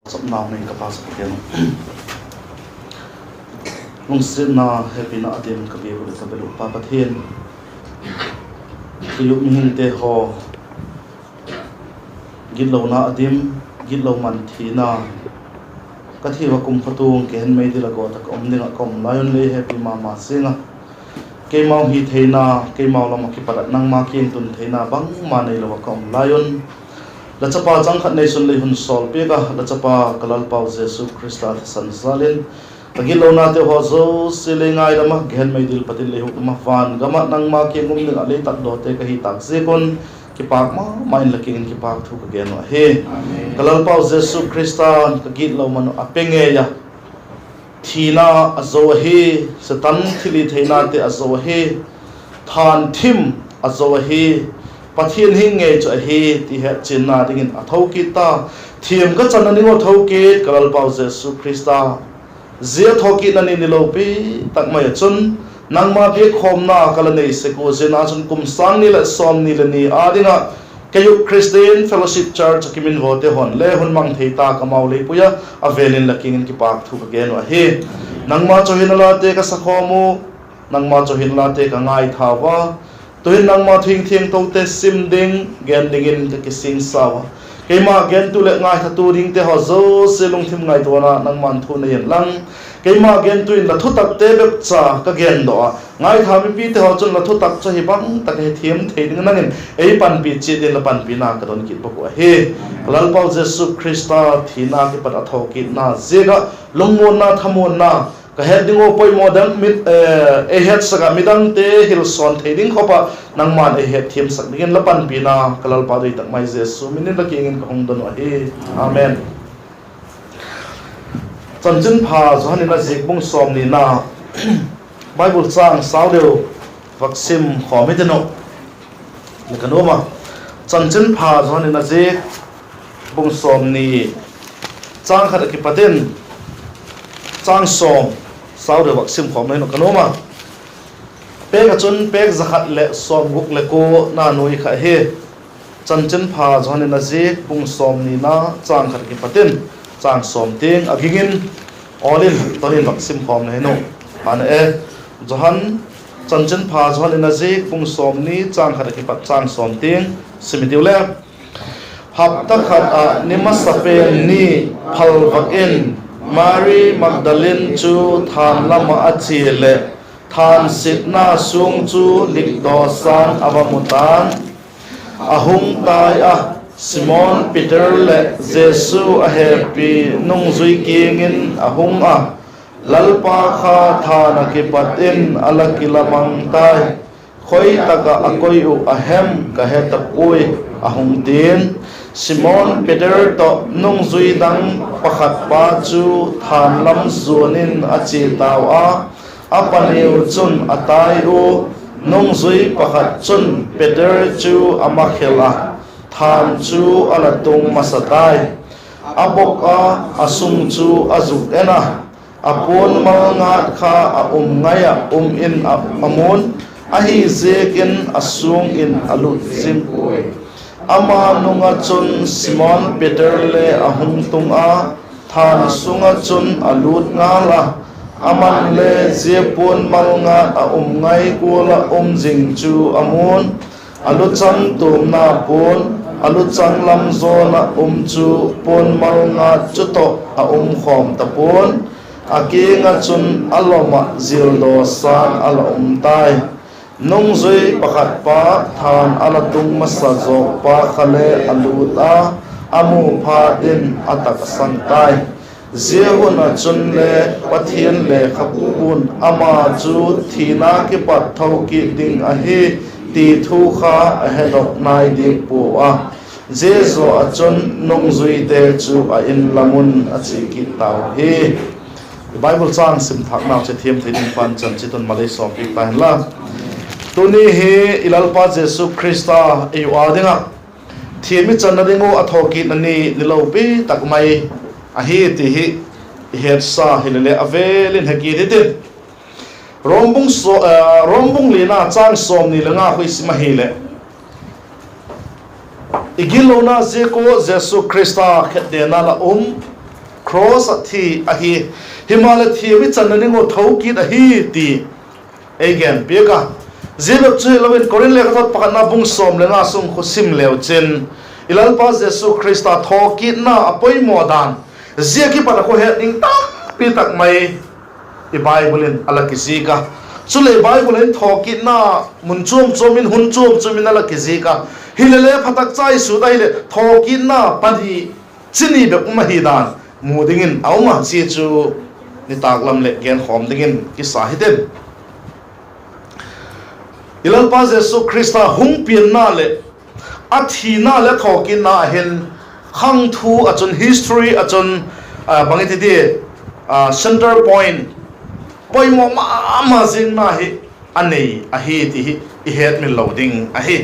sắp nào mình kapal sa pagyan nung sin na happy na atin kabi ulit sa belu papathin kayuk mihin te ho gidlaw na adim gidlaw man thina kathiwa kum phatung ken mai dilago tak omninga kom lion le happy mama singa ke mau hi theina ke mau lama ki parat nang ma kin tun theina bang ma nei lo kom lion la chapa chang khat nei sun le hun sol pe ka la chapa kalal pau jesu christa san salin tagilo na te ho zo sile ngai dama gen mai dil patil le hu ma fan gama nang ma ke ngum ni ale tak do te ka hi tak se kon ki pak ma main laking ki pak thu ka gen wa he kalal pau jesu christa ka git lo man apenge ya thina azo he satan thili theina te azo he than thim azo he pathian hinge cho he ti he chinna dingin athokita thiam ka chanani ngo thoke kalal pau jesu christa zia thawkikna ni nilopi takmaya chun nangma be khomna kalanei seko jena chun kumsang ni la som ni lani adinga kayu christian fellowship church kimin vote hon le hun mang theita kamau le puya avelin laking ki pak thu again wa he nangma chohinala te ka sakhomu nangma chohinala te ka ngai thawa tohin nangma thing thing to te sim ding gen dingin ka kising sawa keima gen tu le ngai thatu ring te ho zo selung thim ngai to na nang man thu na yen lang keima gen tu in la thu tak te bek cha ka gen do ngai tha mi pi te ho chun la thu tak cha hi bang tak he thiam thei ding nangin ei pan pi chi den la pan pi na ka don ki pok he lal pau jesu christa thina ki pat athawkikna zega longmon na thamon na ka headingo poi modern mit e head saga midang te hilson theding khopa nangman e head thim sak dingin lapan pina kalal pa doi tak mai jesu minin lakingin ka hongdon wa he amen chanjin pha johanina jekbung som ni na bible chang saudeu vaksim khomideno lekanoma chanjin pha johanina jek bung som ni chang khat ki paten chang som sau được vaccine khom này nó kanoma pe ka chun pe zakhat le som guk le ko na noi kha he chan chen pha jone na je pung som ni na chang khat ki paten chang som ting agingin olin tonin vaccine khom này no an e johan chan chen pha jone na je pung som ni chang khat ki pat chang som ting simitiu le hap ta khat nimasape ni phal vakin Mary Magdalene chu than lama achile than sitna sung chu likdo san avamutan ahung tai Simon Peter le Jesu a happy nung zui kingin ahung lalpa kha thana ki patin alakilamang tai khoi taka akoi u ahem ka hetap ui ahung tin Simon Peter to nung zui dang pakhat pa chu than lam zunin achi taw apaniu chun atai u nung zui pakhat chun Peter chu amakhela than chu alatung masatai abok asung chu azuk ena apun malnga kha ngaya in amun ahi zekin asung in alut sim ama nunga chun Simon Peter le ahung tung than sunga chun alut nga la aman le jepun malnga ngai kola jing chu amun alut chang tum na pun alut chang lam zona chu pun malnga chuto khom ta pun akinga chun aloma zildo san alom tai nung zui pakhat pa than alatung masazo pa khale aluta amu pha din atak santai zehuna chun le pathian le khapun ama chu thina ki pat thawki ding a hi ti thu kha ahead of nai dik pu jezo achun nung zui te chu a in lamun achi ki taw hi bible chang sim thak naw che thiam thedin pan chan chiton malai so pi tan la tuni he ilalpa jesu christa e wadinga thiemi channa dingo athawkikna ni nilopi takmai ahi ti hi hersa hilele avelin haki ditin rombung lina chang som ni langa khoi sima hele igilona zeko jesu christa khedena la cross thi a hi himalaya thi mi chan ni ngo thokit a hi ti again peka zilop chu lovin korin le khat pakna bung som le nga sung khusim leo chen ilal pa jesu christa thawkikna apoi modan ziaki pa ko he ning tam pi tak mai i bible in alakizika chule bible in thawkikna mun chum chomin hun chum chumin alakizika hilele phatak chai su dai le thawkikna pani chini be uma hi dan mudingin auma chi chu ni taklam le gen khom dingin ki sahiden ilal pa jesu christa hung pian na le athina le thawkikna hen khang thu achun history achun bangiti de center point poimo ma jing na hi anei a hi ti hi het mi loading a hi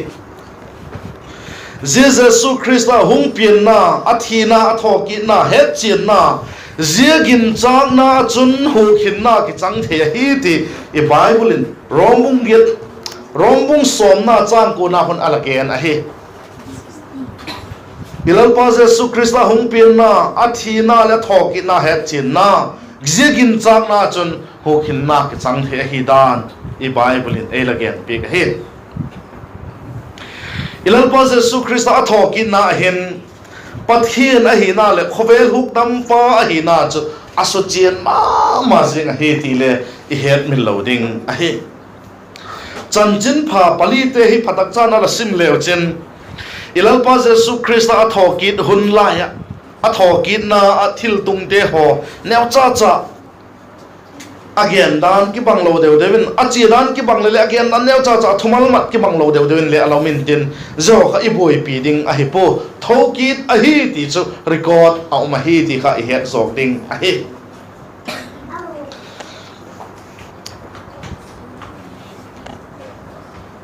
jesu christa hung pian na athina thawkikna het chin na ziagin chak na chun hu khin na ki chang the hi ti i bible in rombung som na chang ko na hon alaken a hi ilal pa jesu christa hung pian na athina le thawkikna het chin na ziagin chak na chun hu khin na ki chang the hi dan i bible in alaken pe ka hi ilal pa jesu christa thawkikna hen pathian a hi na le khovel huk dam pa a hi na chu asochian ma jing a hi ti le i het mi loading a hi chanchin pha pali te hi phatak chana la sim leo chen ilal pa jesu christa thawkit hun la ya thawkikna athil tung te ho neu cha again dan ki banglo deu devin achi dan ki bangle le again dan neu cha thumal mat ki banglo deu devin le alamin tin zo kha i boi pi ding a hi po thawkit a hi ti chu record au ma hi ti kha i het zok ding a hi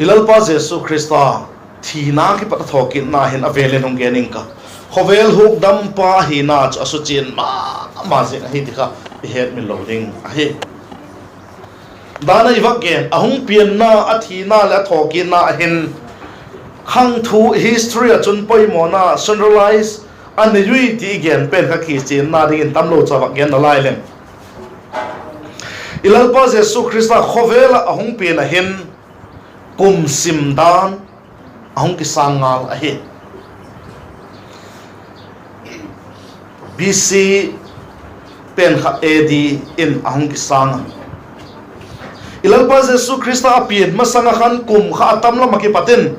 ilal pa jesu christa thina ki pat thawkikna hen avele nong gening ka khovel huk dam pa hi na chu asuchin ma je hi ti kha i het mi loading a hi dana ivak gen ahung pian na athina la thawkikna hen khang thu history achun poimo na centralize an yui ti gen pen kha ki chin na ding tam lo chawak gen lai lem ilal pa jesu christa khovela ahung pian a hen kum sim dan ahung ki sangal a hi bc pen kha ad in ahung ki sang ilal pa jesu christa apien masanga khan kum kha atam la maki patin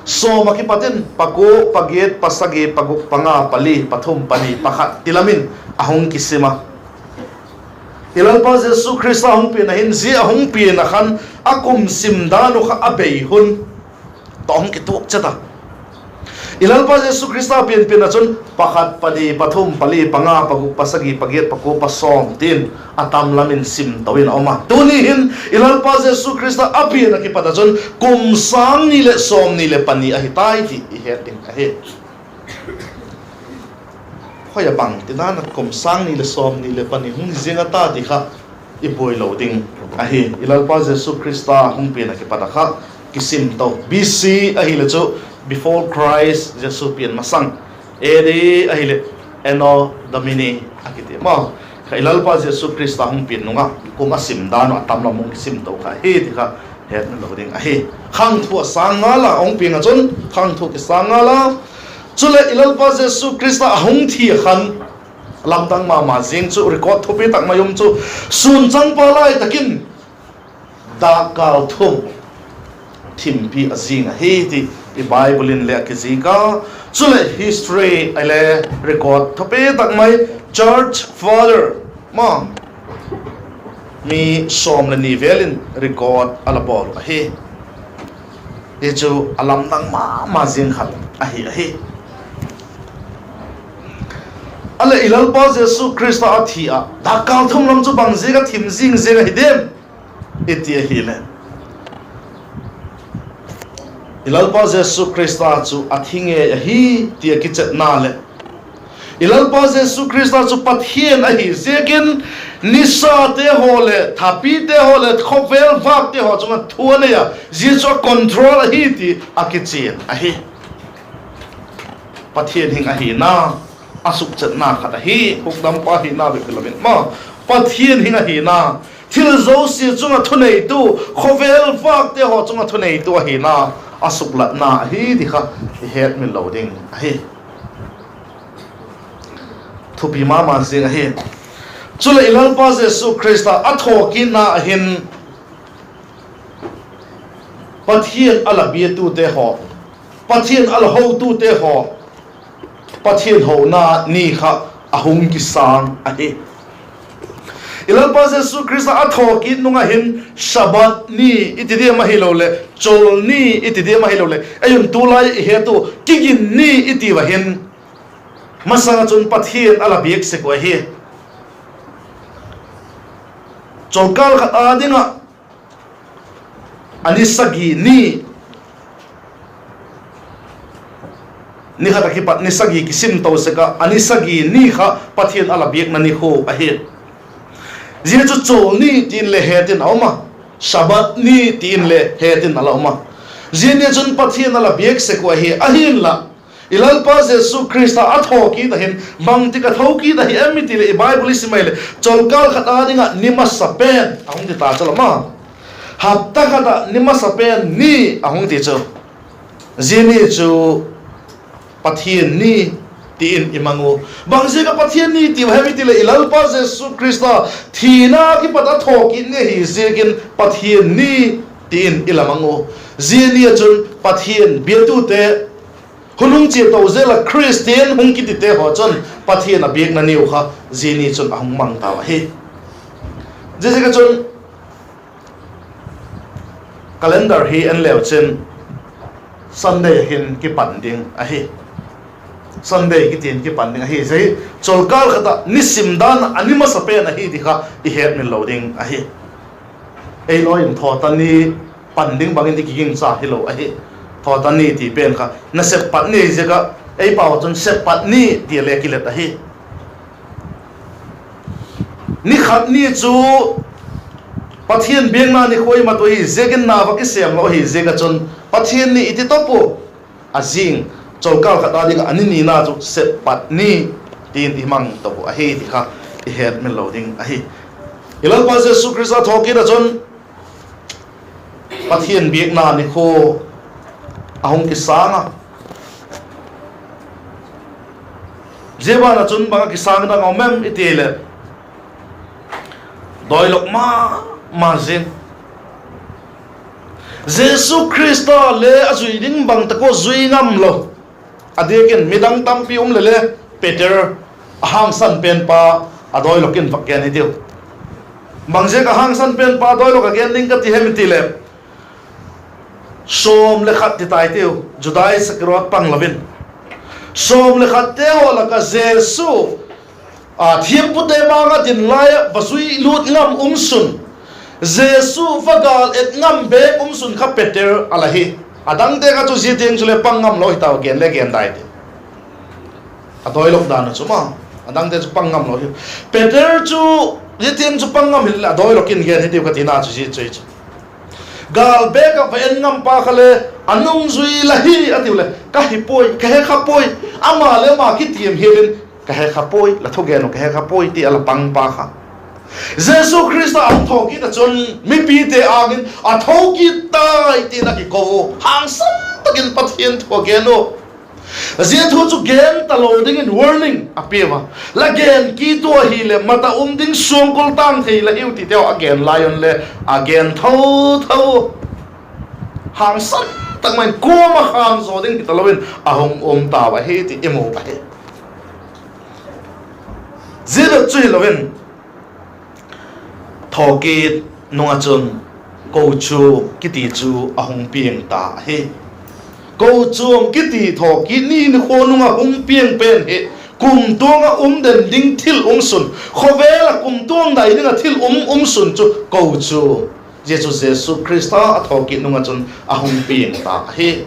so maki patin pako paget pasage paguk panga pali pathum pani pakhat tilamin ahung kisima ilal pa jesu christa ahung pin hin zi ahung pin khan akum simdanu kha abei hun tong ki tuk chata ilal pa jesu christa pin achun pakhat pali pathum pali panga paguk pasagi paget pako pasom tin atam lamin sim tawin oma tuni hin ilal pa jesu christa apien ki patachun kum sang ni le som ni le pani a hitai ti i het ding a he khoya bang tinana kum sang ni le som ni le pani hung zinga ta ti kha i boi loading a he ilal pa jesu christa hung pien ki patakha kisim to bc a hi le chu before Christ jesu pian masang eri ahile eno domini akite ma khailal pa jesu christa hung pian nunga kuma sim dano atam la mong sim to kha he ti kha het na loading a he khang thu sangala ong pinga chun khang thu ki sangala chule ilal pa jesu christa hung thi khan lamtang ma jing chu record thopi tak mayum chu sun chang pa lai takin da kal thum Tunpi azing he ti i bible in le kizika chule history ale record thope tak mai church father ma mi som le nivelin record alabol he e chu alam nang ma jing khat a he ale ilal pa jesu christa athia da kal thum lam chu bang je ga thim jing je ga hidem etia hile ilal pa jesu christa chu athinge hi tia ki chet na le ilal pa jesu christa chu pathian a hi zekin nisa te hole thapi te hole khovel vak te ho chunga thuane ya ji cho control a hi ti akichin a hi pathian hing a hi na asuk chat na khata hi hukdam pa hi na beklamin ma pathian hinga hi na thil zo si chunga thunei tu khovel fak te ho chunga thunei tu hi na asuk lat na hi di kha het min loading hi thupi ma ma sing hi chula ilal pa jesu krista athokina hin pathian alabi tu te ho pathian alho tu te ho pathian ho na ni kha ahung ki sang ahi ilal pa jesu krista athokin nunga hin sabat ni itide ma hilole chol ni itide ma hilole ayun tulai he tu kigin ni iti wa hin masanga chun pathian alabiek se ko hi chokal khat adinga ani sagi ni khata ki pat ni sagi ki sim to se ka ani sagi ni kha pathian alabiek na ni ho ahi je chu chol ni tin le he tin auma sabat ni tin le he tin alauma je ne chun pathian alabiek se ko ahi ahin la ilal pa jesu krista athoki da hin bangti ka thoki da hi amiti le bible simaile cholkal khata dinga nimasapen ahung ti ta chalama hatta kata nimasapen ni ahung ti chu jeni chu pathian ni tin imangu bangse ka pathian ni ti hamiti le ilal pa jesu krista thina ki pata thoki ne hi zegin pathian ni tin ilamangu jeni chun pathian bietu te hunung che to zela christian hung ki te ho chon pathian a bek na niu kha jeni chun ahung mang ta he je ka chun calendar hi an leo chen sunday hin ki panding a he sunday ki tin ki panding a he sei cholkal khata nisim dan anima sape na hi dikha I het min loading a he ei loin thotani panding bangin ki ging cha hilo a he thotani ti pen kha na sep pat ni jega ei paw chon sep pat ni ti le ki let a he ni khat ni chu pathian beng na ni khoi ma to hi zegin na va ki sem lo hi zega chon pathian ni iti topo azing chokal khata ding anini na chu set pat ni tin imang to a he ti kha I het min loading a he ilal pa jesu krista thoki da chon pathian beng na ni kho ahung ki sanga jeba na chun banga ki sang da ngomem itele doilok ma zin jesu krista le azui ding bang ta ko zui ngam lo adeken midang tampi le peter ahang san pen pa adoi lokin fakyan ni dio bangje ka hang san pen pa doi lok again ning ka ti hemiti le som le khat ti tai tiu judai sakrot pang lovin som le khat te ho la ka jesu a thiam pu te ma ga din lai vasui lut ngam sun jesu vagal et ngam be sun kha peter alahi adang te ka chu ji teng chule pang ngam lo hitaw gen le gen dai te adoi lok dan chu ma adang te chu pang ngam lo peter chu ji teng chu pang ngam hil adoi lokin gen hitiu ka tina chu ji chui gal be ka ven ngam pa khale anung zui lahi atiule ka hipoi ka he khapoi ama le ma ki tiam helin ka he khapoi la thogen ka he khapoi ti ala pang pa kha jesu christ a thoki ta chon mi pi te agin a thoki tai ti na ki ko hang sam takin pathian thogeno je thu chu gen taloding in warning apeva la gen ki to hi le mata ding songkol tang thei la yu ti te again lion le again tho hang sam tak man ko ma kham zo ding ki talowin ahong ta wa he ti emo ba he zero chui lovin thoki nonga chun ko chu kiti chu ahong pieng ta he ko chu kiti thoki ni ni ko nonga hong pieng pen he kum tonga den ding thil sun khowela kum tong dai ninga thil sun chu ko chu jesu christa thoki nonga chun ahong pieng ta he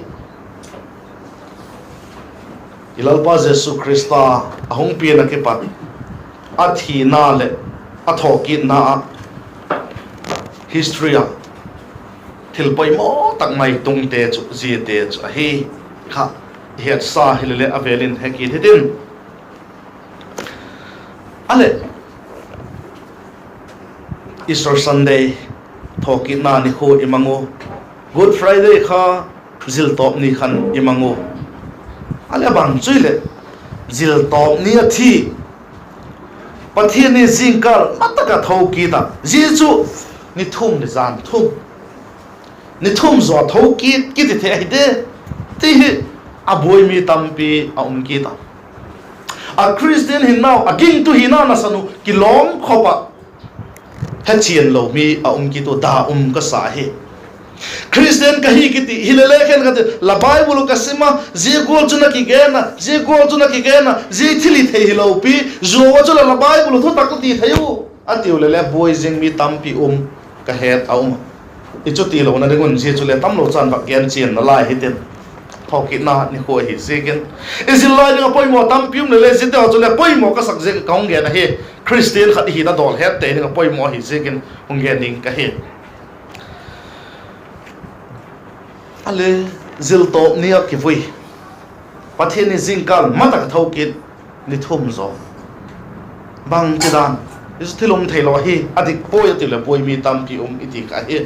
ilal pa jesu christa ahong pieng na ke pa athi na le athoki na history thil poi mo tak mai tung te chu ji te chu hi kha het sa hilele avelin heki thitin ale Easter Sunday Thawkikna ni kho imango Good Friday kha zil top ni khan imango ale bang chuile zil top ni athi pathian ni jingkal mataka thoki ta jichu ni thum ni zan thum ni thum zo thoki ki ti the ide ti aboi mi tampi a ki ta a Christian hin now again to hina na sanu kilom khopa hachien lo mi a ki to da ka sa he Christian kahi kiti hilele khen kate la Bible kasima je gol chuna ki gena je gol chuna ki gena je thili the hilo pi zo chula la Bible tho takti thayu atiu lele boy jing mi tampi ka het aum ichu ti lo na dengun je chule tam lo chan ba gen chen na lai hiten Thawkikna ni ko hi segen izil lai ni poi mo tampi le je te chule poi mo ka sak je kaung ge na he Christian khat hi da dol het te ni poi mo hi segen ong ge ning ka he ale zil top ni ki voi pathian ni jingkal matak thawkit ni thum zo bang tidan is thilum thailo hi adik poi atile poi mi tampi iti ka he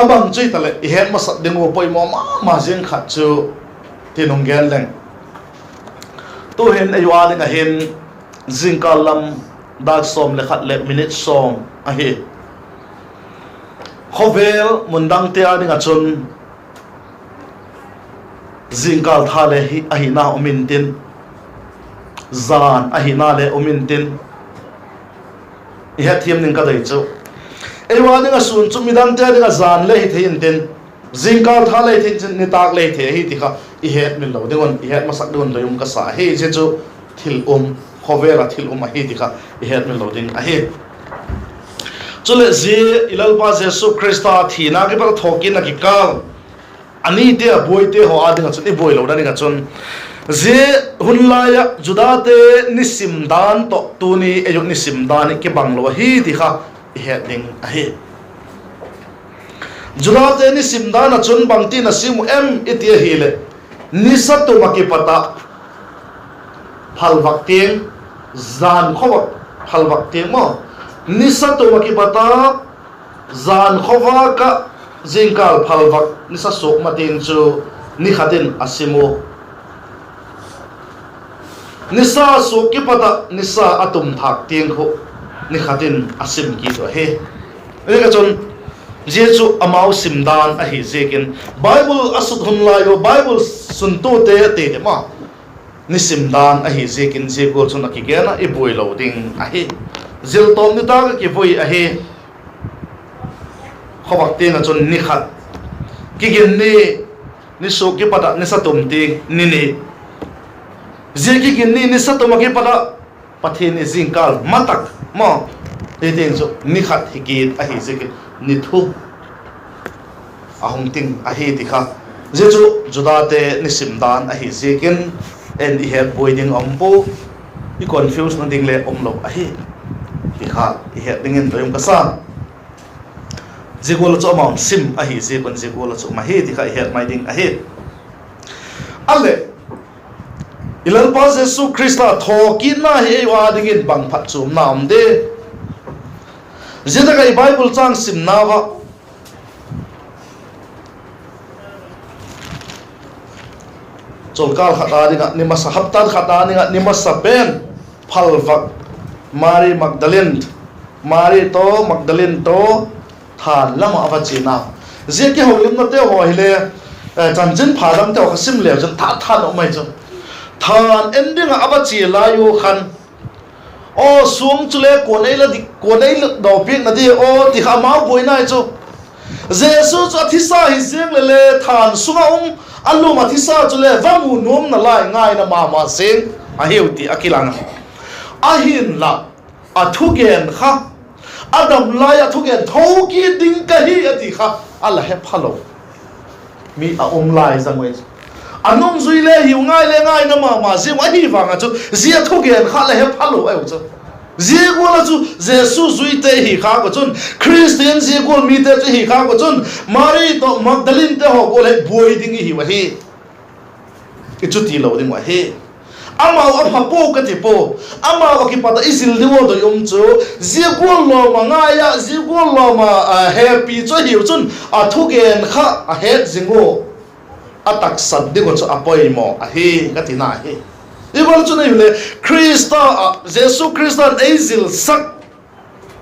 abang chui tale hen masak dengo poi mo ma jing khat chu tinong gen leng to hen aywa ni nga hen jingkal lam dak som le khat le minute song a he khovel mundang te ani nga chun jingkal thale hi ahina umintin zan ahina le umintin iha thiam ning ka dai chu ewa ni nga sun chu midang te nga zan le hi thein tin jingkal thale hi thin ni tak le the hi ti kha I het min lo dengon I het masak don loyum ka sa he je chu thil khovela thil a hi ti kha I het min lo ding a he chule je ilalpa Jesu Christa thina ki par Thawkikna ki kal ani te boy te ho adinga chun I boy lo dani ga chun je hunlaya judate nisimdan to tuni eyuk nisimdan ki banglo hi ti kha he ding a he judate nisimdan chun bangti na simu itia hile nisatu maki pata phalwak tieng zan khowak phalwak tieng mo nisatu makibata zan khowa ka jingkal phalwak nisa sok matin chu nikhatin asimo nisa sok kipata nisa atum thak tieng kho nikhatin asim ki to he ega chon je chu amau simdan a hi jekin Bible asut hun la yo Bible suntu te ma nisimdan a hi jekin je gol chun akigena I boi lo ding a hi zil tom ni ta ki voi a he khobak te na chon ni khat ki gen ni so ki pada ni satum te ni je ki gen ni satum ki pada pathe ni jingkal matak mo te te so ni khat hi ki a hi je ki ni thu ahong ting a he ti kha je chu judate ni simdan a hi je kin en I het boi ding ompo I confuse na ding le omlo a he ikha ihet dingin toyum kasa jigol chu amount sim a hi je kon jigol chu ma he dikha ihet mai ding a he ale ilalpa Jesu Christa Thawkikna hi wa dingin bang phat chum nam de jeda kai Bible chang sim na wa cholkal khata dinga nimasa haptan khata dinga nimasa ben phalwak Mary Magdalene to than lama avachina je ke holim na te ho hile chanjin phadam te ho sim le jan than o mai chu than ending avachi la yu khan o sum chule konai la do pik na di o ti khama boina chu Jesu chu thisa hi jeng le than sunga allu ma thisa chule vamu nom na lai ngai na ma seng a heuti akilanga ahin la athugen kha adam la ya thugen thoki ding ka hi ati kha ala he phalo mi a lai zangwe anong zui le hi ngai na ma je wa hi wanga chu zia thugen kha la he phalo ai chu je gola chu Jesu zui te hi kha ko chun Christian je gol mi te hi kha ko chun Mary to Magdalene te ho gol he boy ding hi wa hi ichu ti lo ding wa he amau aphapo katipo amau akipata isil diwo do yumchu zigol lo mangaya zigol lo ma happy cho hiu chun athugen kha a het zingo atak sat digo chu apoi mo a hi katina hi ibol chu nei le Krista Jesu Kristan azil sak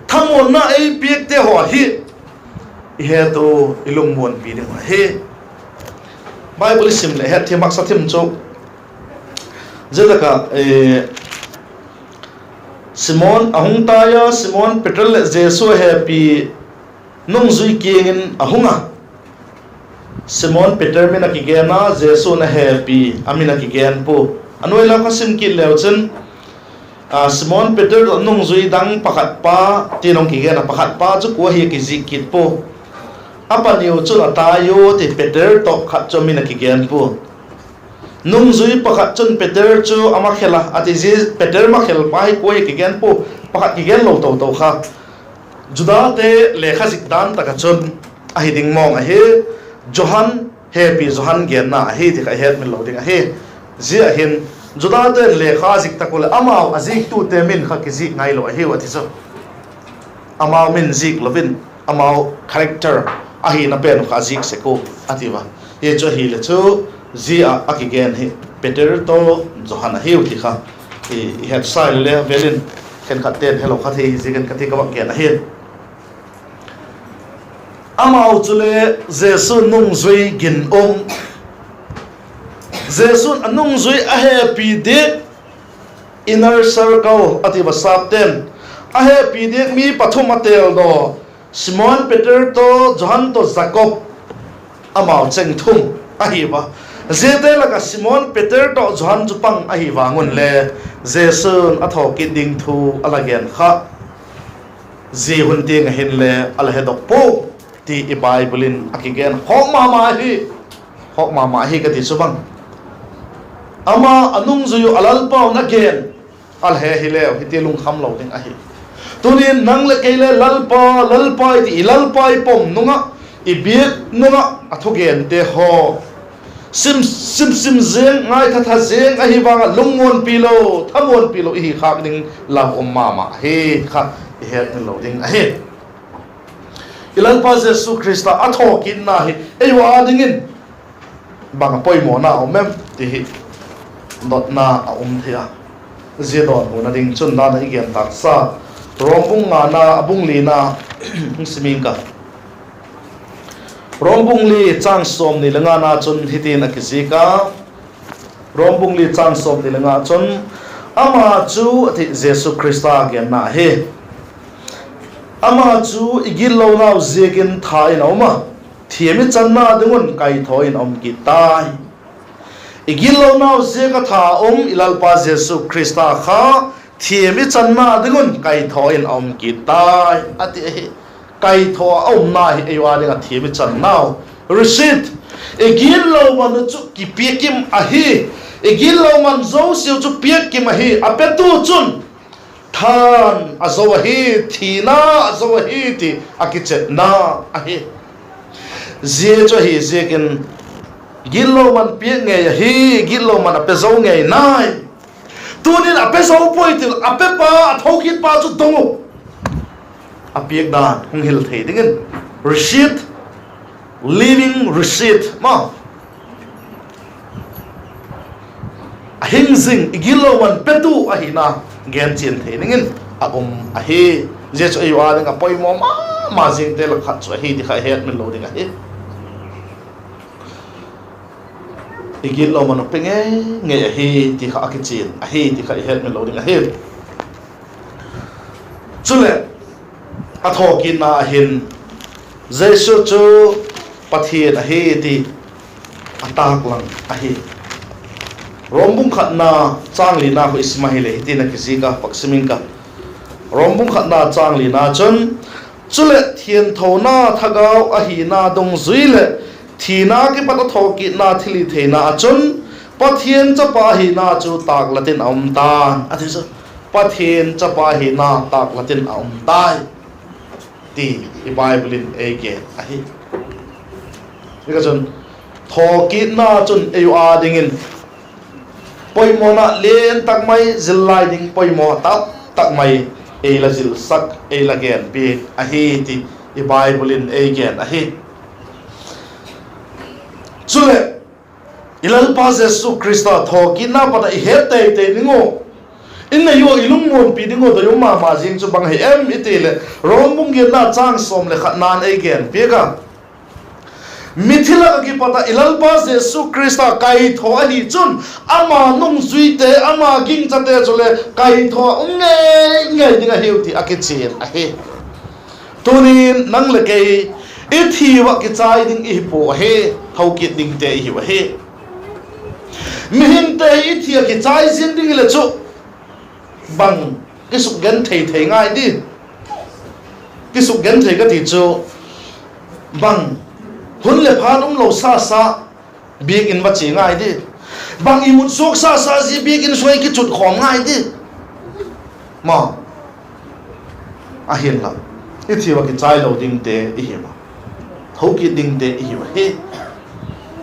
thamon na ei piek te ho hi he to ilung mon pi de he Bible sim le het thimak sa thim chu Zedaka Simon ahungtaya Simon Petrol Jesu happy nung zui kingin ahunga Simon Peter mina kigena Jesu na happy amina kigen po anoi la ka sim ki leuchen Simon Peter nung zui dang pakhat pa tinong kigena pakhat pa chu ko hi ki zikit po apa niu chu na tayo ti Peter to khat cho mina kigen po nung zui pakhat chun Peter chu ama khela ati ji Peter ma khel pai koi ki gen po pakhat ki gen lo to kha juda te lekha sikdan ta ka chun a hi ding mong a he Johan happy Johan gen na he ti ka het min lo ding a he ji a hin juda te lekha sik ta kol amao azik tu te min kha ki zi ngai lo a he wa ti so amao min zik lovin amao character a hi na pen kha zik se ko ativa ye cho hi le chu zia akigen hi Peter to Johanna hiu ti kha I het sai le velin ken khaten hello khathi zigen kathi ka gen hi amau chule Jesu nung zui gin Jesu nung zui a happy day inner circle atiba sapten a happy day mi pathum atel do Simon Peter to Johan to Jacob amau cheng thum ahiba Zete laga Simon Peter to Johan Jupang ahi wangun le Jesu athoki ding thu alagen kha ji hunting hin le alhedok po ti I Bible akigen hok mama hi ka ti subang ama anung zuyu alal paw na gen alhe hilew hitilung kham lo ding ahi tunin nang le kele lalpa ti ilalpa pom nunga ibiek nunga athogen te ho sim zeng ngai tha zeng a hi wanga lungon pilo thamon pilo hi khak ding la mama he kha he lo ding a he ilan pa Jesu Krista athokin na hi ei wa dingin bang poi mo na mem ti hi dot na a thia je don na ding chun na na igen tak sa rombung nga na abung li na siming ka rombung li chang som ni langa na chun hitin akizika rombung li chang som ni langa chun ama chu ati Jesu Krista gen na he ama chu igil lo na zegin thai na ma thiemi channa dungun kai thoin ki tai igil lo na zega tha ilalpa Jesu Krista kha thiemi channa dungun kai thoin ki tai ati kai tho na hi ewa de thi mi chan now receipt egin lo man chu ki pekim a hi egin lo man zo siu chu pekim a hi apetu chun than azo hi thina azo hi ti akiche na a hi je cho hi zekin gillo man pek nge hi gillo man apezo nge nai tunin apezo poitil apepa thokit pa chu dongo apiek dan hung hil thei dingin receipt living receipt ma ahingzing igilo wan petu ahina gen chin thei dingin ahi je cho iwa ding apoi mo ma jing te la khat cho hi di kha het min lo ding ahi igilo man penge nge ahi di kha akichin ahi di kha het min lo ding ahi chule Thawkikna hin Jesu chu pathian a hi ti atak lang a hi rombung khatna changli na ko ismahi le ti na kisika paksiming ka rombung khatna changli na chun chule thien thona thagau a hi na dong zuile thina ki pat Thawkikna thili theina chun pathian cha pa hi na chu tak latin tan athisa pathian cha pa hi na tak latin tai ti Bible in again ahi because Thawkikna chun eu adingin poimona len tak mai zilai ding poimo tak mai e la zil sak e la gen pi a hi ti i bible in e gen a hi chule ilal pa jesu krista thawkikna pada i het te ningo inna yo ilung mon pi dingo do yoma ma jing chu bang he em itile rombung ge na chang som le khat nan e gen pi ka mithila ki pata ilal pa jesu krista kai tho ani chun ama nong zui te ama ging chate chule kai tho nge dinga heuti akichin a he tunin nang le ke ithi wa ki chai ding i po he thawkit ding te hi wa he mihin te ithi ki chai sin ding le chu bang cái sụp gân thầy ngay đi cái sụp gân thầy cái thì cho bang huấn luyện phá đúng lâu xa biết in vật chỉ ngay đi bang im một số xa gì biết in xoay cái chuột khom ngay đi mà hiền lắm ít thì vào cái trái đầu đinh tê hiền mà thấu cái đinh tê hiền hết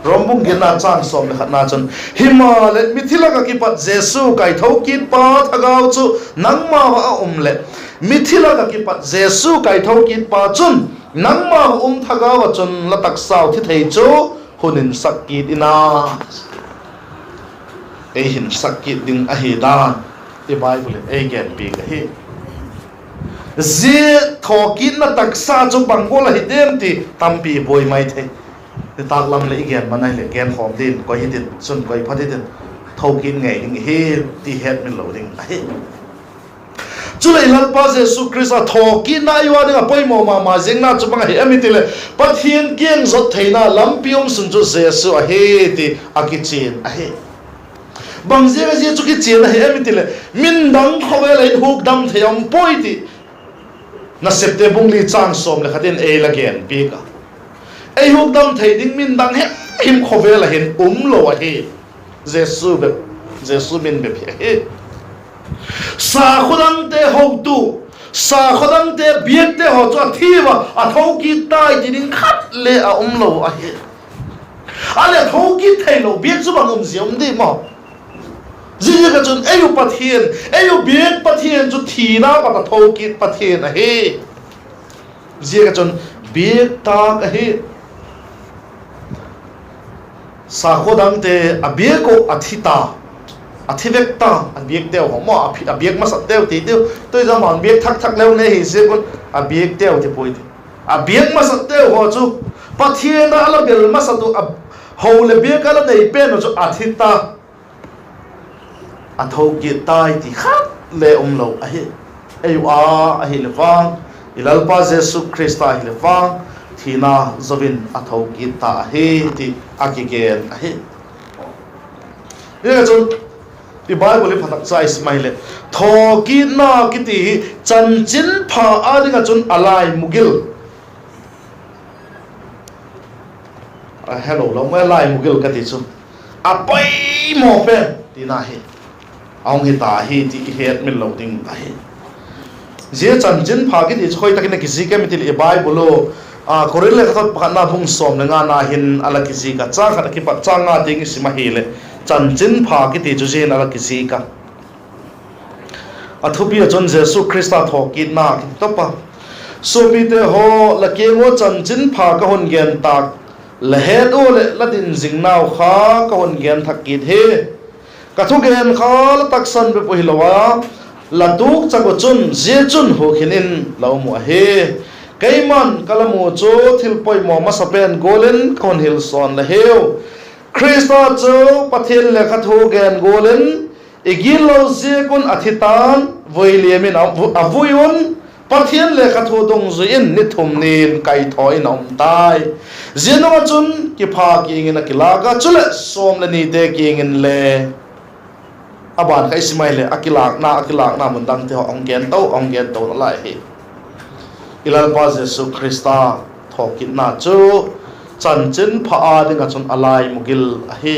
rombung gena chang som le khatna chon hima le mithila ka ki pat jesu kai thawkit pa thagau chu nangma wa le mithila ka ki pat jesu kai thawkit pa chun nangma thagau chon la tak sau thi thei chu hunin sakit ina e hin sakit ding a hi da ti bible e gen pi ka hi je thawkikna taksa chu bangol hi dem ti tampi boy mai the thì ta làm lễ gen mà này lễ gen hòm tin coi hết tin xuân coi phát hết tin thâu kín ngày những hết thì hết mình lâu đỉnh ấy chú lại lần bao giờ Jesus Christ thâu kín na yêu anh gặp bơi mà riêng na chú bằng hết em tin là bắt thiên kiêng rất thấy na lắm biom xuân chú Jesus à hết thì cái chuyện ấy bằng riêng cái chú cái chuyện này em tin là mình đang khâu lại hút đâm thấy ông bơi thì na xếp tên bung li trang xóm là khát tên e là gen bi cả ai hút đâm thầy đinh min đăng hết him khove là hiện lộ hết Jesus min bẹp hết sa khodang te hậu tu sa khodang te biếc te họ cho thi và thâu kít tai thì đinh khát lệ lộ hết lệ thâu kít thầy lộ biếc giúp bằng diom đi mà gì cái chuyện ai yêu bắt hiền ai yêu biếc bắt hiền cho thi na bắt thâu kít bắt hiền hết gì cái chuyện biếc ta cái hết sa khodang te abieko athita athivekta abiek teo homo abiek masat teo ti teo tôi ra mòn biek thak leo ne hi se kon abiek teo ti poi abiek masat teo ho chu pathiena ala bel masatu ho le biek ala nei pen chu athita athau ki tai ti khat le lo ayu a hi le wang ilal pa jesu christa hi le wang thina zovin athau ki ta he ti akigen he ye chon ti bible le phatak chai smile thawkikna ki ti chanchin pha adinga chon alai mugil hello lo mai alai mugil ka ti chu apai mo pe ti na he ong hi ta hi ti het min lo ding ta he je chanchin pha ki ti khoi takina kisi ke mi ti bible korin le khatot pakna bung som nga na hin ala kisi ka cha khat ki pa cha nga ding sima hele chanchin pha ki ti ju jen ala kisi ka athupi chon jesu christa thawkikna ki topa so mi te ho la ke ngo chanchin pha ka hon gen tak la het o le la din jing naw kha ka hon gen thakit he ka thu gen kha la tak san be po hilowa la duk cha ko chun je chun ho khinin lo mu he Kaiman kalamu cho thilpoi mo masapen golen kon hilson la heu Krista cho pathil le khathu gen golen igilo je kon athitan voiliamin avuyun pathil le khathu dong zuin nithum nin kai thoi nom tai zeno chun ki pha ki ngina kilaga chule som le ni te ki ngin le aban kai simai le akilak na mundang te ong gen to la hi ilal pa jesu christa thawkikna chu chanchin pha adinga chon alai mugil ahi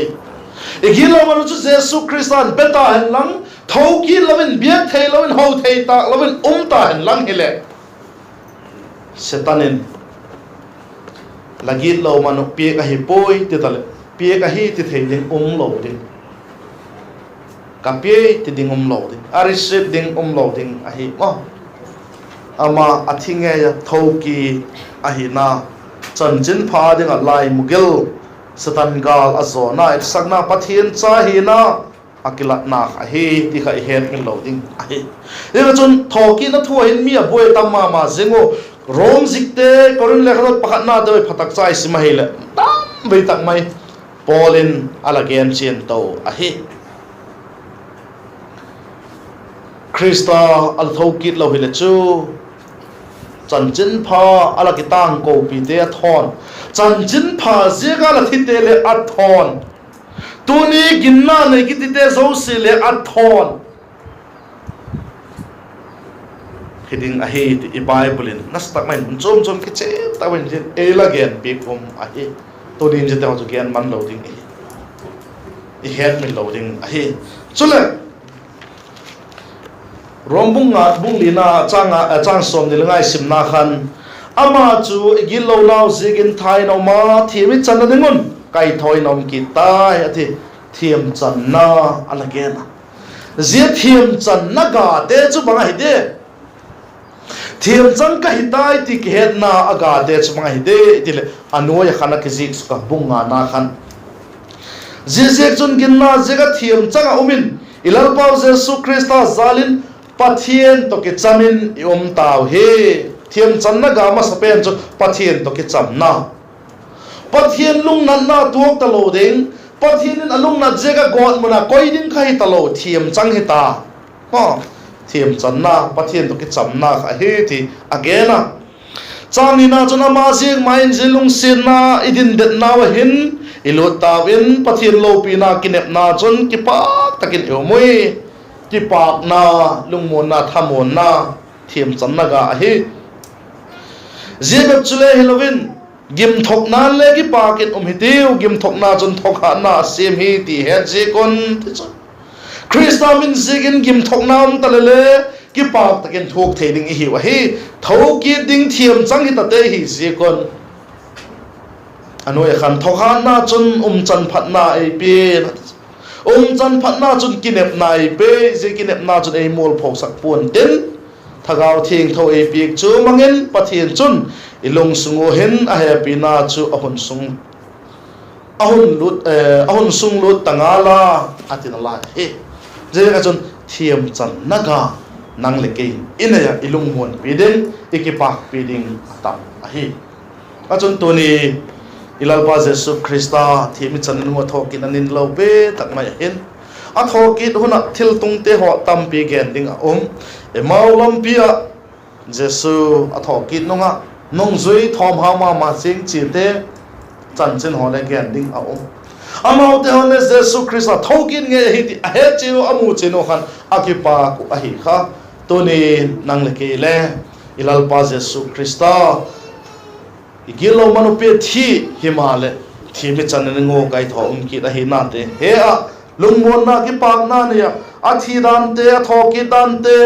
igilo manu chu jesu christa beta hen lang thawki lovin biak thei lovin ho thei ta lovin ta hen lang hele setanin lagi lo manu pie ka hi poi ti tale pie ka hi ti thei ding lo ding kapi ti ding lo ding arisip ding lo ding ahi mo ama athinge ya thoki ahi na chanchin pha ding alai mugil satan gal azona eksakna pathian cha hi na akilat na ahi ti khai het min lo ding ahi ega chun thoki na thu hin mi a boy tamma ma zengo rom zikte korun le khalot pakhat na doi phatak chai simahile tam bei tak mai polin alagen chen to ahi Krista al thokit lo hile chu chanchin pha ala ki tang ko pi te thon chanchin pha zega la thi te le athon tuni ginna nei ki ti te zo se le athon hiding ahi ti bible nastak mai chom chom ki che ta wen jin ela gen pi kum ahi to din je ta ju gen man lo ding i het min lo ding ahi chule rombung nga bung lina chang som ni ngai simna khan ama chu igil lo naw zigin thai no ma thimi chan na dingun kai thoi nom ki tai athi thiam chan na alagen zia thiam chan na ga te chu banga hi de thiam chan ka hitai ti ke het na aga de chu banga hi de ti le anoya khana ki zik ka bunga na khan zizek chun gin na zega thiam changa umin ilal pau jesu krista zalin pathian to ke chamin yom taw he thiam chan na ga ma sapen chu pathian to ke cham na pathian lung nan na tuak ta lo ding pathian in alung na jega god mona koi ding khai ta lo thiam chang hi ta ha thiam chan na pathian to ke cham na kha he ti agena chang ni na chuna ma jing main jilung sin na idin det na wa hin ilot tawin pathian lo pi na kinep na chun ki pak takin eumoi ki pak na lungmon na thamon na thiam chan na ga hi zebep chule hilovin gim thok na le ki pakin hitiu gim thok na chun thok ha na sem hi ti he je kon krista min zigin gim thok na talele ki pak takin thok theding hi wa hi thoki ding thiam chang hi ta te hi je kon anoi khan thok ha na chun chan phat na e pe chan phat na chun kinep na e pe je kinep na chun e mol phok sak pon tin thagau thing tho e pik chu mangin pathian chun ilung sungo hin a happy na chu ahun sung lut tangala atinala he je ka chun thiam chan naga nang le ke inaya ilung mon pidin ikipak piding atam ahi a chun tuni ilal pa jesu krista thimi chan nu thokin anin lo be tak mai hin a thokin huna thil tung te ho tampi gen ding e maulam pia jesu a thokin nunga nong zui thom ha ma sing chi te chan chen ho le gen ding amau te hone jesu krista thokin nge hi ti a he chiu amu chino khan akipa ku ahi kha tuni nang le ke le ilal pa jesu krista igilo manu pe thi himale thi mi chan ngo kai tho ki da hi na te he a lungmon na ki pak na ne ya a thi dan te a tho ki dan te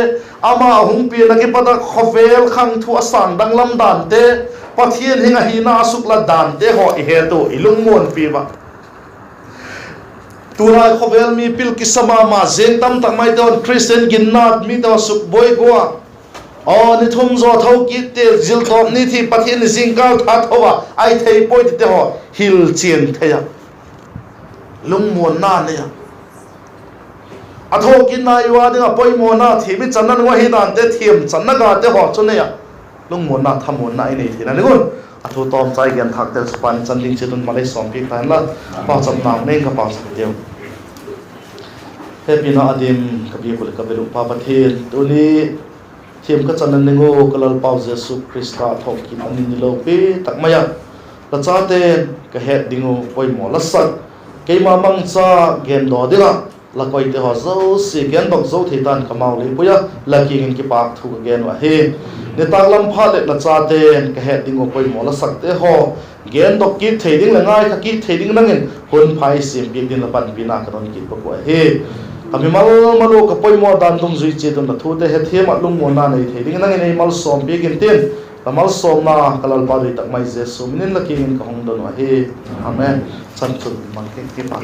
ama hung pi na ki pada khovel khang thu asan dang lam dan te pathian hinga hi na sukla dan te ho he to ilungmon pi ba tura khovel mi pil ki sama ma zen tam tak mai don christian ginnat mi to suk boy goa ni thum zo thau ki te zil thop ni thi pathian ni jingkal tha thowa ai thei poi te ho hil chen theya lungmon na ne ya atho kin na yuwa dinga poi mo na thi mi chanan wa hi dan te thiam channa ga te ho chune ya lungmon na thamon na ini thina nigun atho tom chai gen thak te span chanding chitun malai som pi khan la pa chap na ne ka pa sa deu happy na adim kabi kul kabiru pa pathin tuni thiam ka chanan nengo kalal pau jesu krista thokin ani lo pe takmaya la cha te ka het dingo poi mo la sak ke ma mang cha gen do dila la koi te ho zo si gen dok zo the tan kamau le puya la ki ngin ki pak thu gen wa he ne tak lam pha le la cha te ka het dingo poi mo la sak te ho gen dok ki theding la ngai ka ki theding nangin hun phai sim bi din la pan bina ka don ki ko he kami malu ka poi mo dan tum zui che don la thu te he the ma lung mo na nei theding nangin ei mal som bi gin tin kamal som na kalal pa ri tak mai jesu minin la ki ngin ka hong don wa he amen chan chu man ki pa